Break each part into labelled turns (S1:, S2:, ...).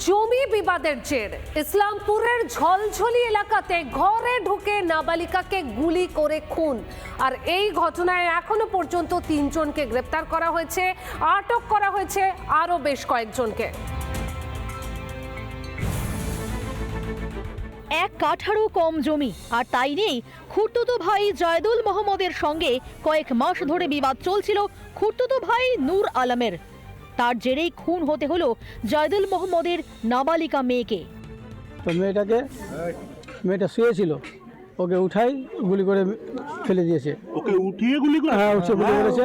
S1: জমি বিবাদের জের ইসলামপুরের ঝলঝলি এলাকাতে ঘরে ঢুকে নাবালিকাকে গুলি করে খুন। আর এই ঘটনায় এখনো পর্যন্ত 3 জনকে গ্রেপ্তার করা হয়েছে, আটক করা হয়েছে আরো বেশ কয়েকজনকে।
S2: এক কাঠারও কম জমি, আর তাই নিয়েই খুড়তুতো ভাই জয়দুল মোহাম্মদের সঙ্গে কয়েক মাস ধরে বিবাদ চলছিল খুড়তুতো ভাই নূর আলমের। তার জেরেই খুন হতে হলো জয়দুল মোহাম্মদের নাবালিকা মেয়েকে।
S3: তো মেয়েটা শুয়েছিল, ওকে উঠাই গুলি করে ফেলে দিয়েছে।
S4: ওকে উঠিয়ে গুলি করে?
S3: হ্যাঁ, উঠে গুলি করেছে।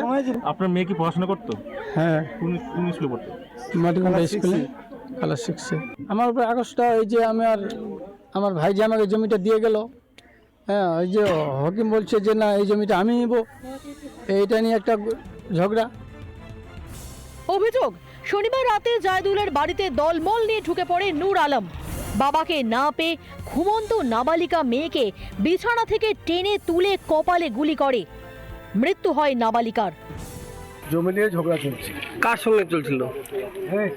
S4: আপনার মেয়ে কি পড়াশোনা করতো?
S3: হ্যাঁ,
S4: কোন স্কুলে পড়তো?
S3: মাটিকুন্ডা স্কুলে ক্লাস 6-এ। আমার উপরে আগস্টটা এই যে আমার ভাই যে আমাকে জমিটা দিয়ে গেল, হ্যাঁ, ওই যে হকিম বলছে যে না এই জমিটা আমি নিব, এইটা নিয়ে একটা ঝগড়া।
S2: অভিযোগ, শনিবার রাতে জয়দুলের বাড়িতে দলমল নিয়ে ঢুকে পড়ে নূর আলম। বাবাকে না পেয়ে ঘুমন্ত নাবালিকা মেয়েকে বিছানা থেকে টেনে তুলে কপালে গুলি করে। মৃত্যু হয় নাবালিকার।
S5: জমি নিয়ে ঝগড়া চলছে।
S6: কার সঙ্গে চলছিল?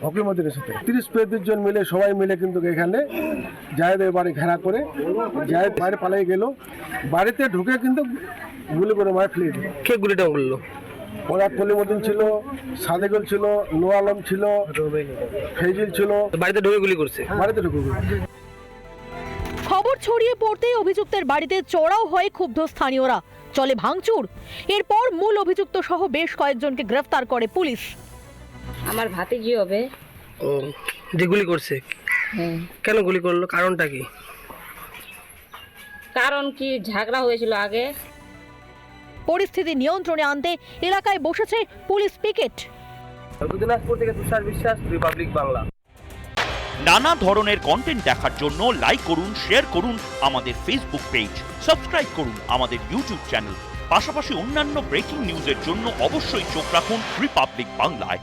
S5: হকির মধ্যে সাথে 30-35 জন মিলে, সবাই মিলে কিন্তু এখানে জায়েদের বাড়ি ঘেরা করে জায়েদ বাইরে পালিয়ে গেল। বাড়িতে ঢুকে কিন্তু গুলি করে মারে ফেলে দিল।
S6: কে গুলিটা করলো?
S5: ওরা কলিমুদ্দিন ছিল, সাদেকুল ছিল, নূর আলম ছিল, ফেজিল ছিল।
S6: বাড়িতে ঢুকে গুলি করছে?
S5: বাড়িতে ঢুকে
S2: খবর ছড়িয়ে পড়তেই অভিযুক্তের বাড়িতে চড়াও হয় ক্ষুব্ধ স্থানীয়রা। চলে ভাঙচুর। এরপর মূল অভিযুক্ত সহ বেশ কয়েকজনকে গ্রেফতার করে পুলিশ।
S7: আমার ভাতিজি হবে।
S6: ও, যে গুলি করছে কেন গুলি করলো, কারণটা কি?
S7: কারণ কি, ঝগড়া হয়েছিল আগে।
S2: পরিস্থিতি নিয়ন্ত্রণে আনতে এলাকায় বসেছে পুলিশ পিকেট।
S6: দিনাজপুর থেকে তুষার বিশ্বাস, রিপাবলিক বাংলা।
S8: নানা ধরনের কন্টেন্ট দেখার জন্য লাইক করুন, শেয়ার করুন আমাদের ফেসবুক পেজ, সাবস্ক্রাইব করুন আমাদের ইউটিউব চ্যানেল। পাশাপাশি অন্যান্য ব্রেকিং নিউজের জন্য অবশ্যই চোখ রাখুন রিপাবলিক বাংলায়।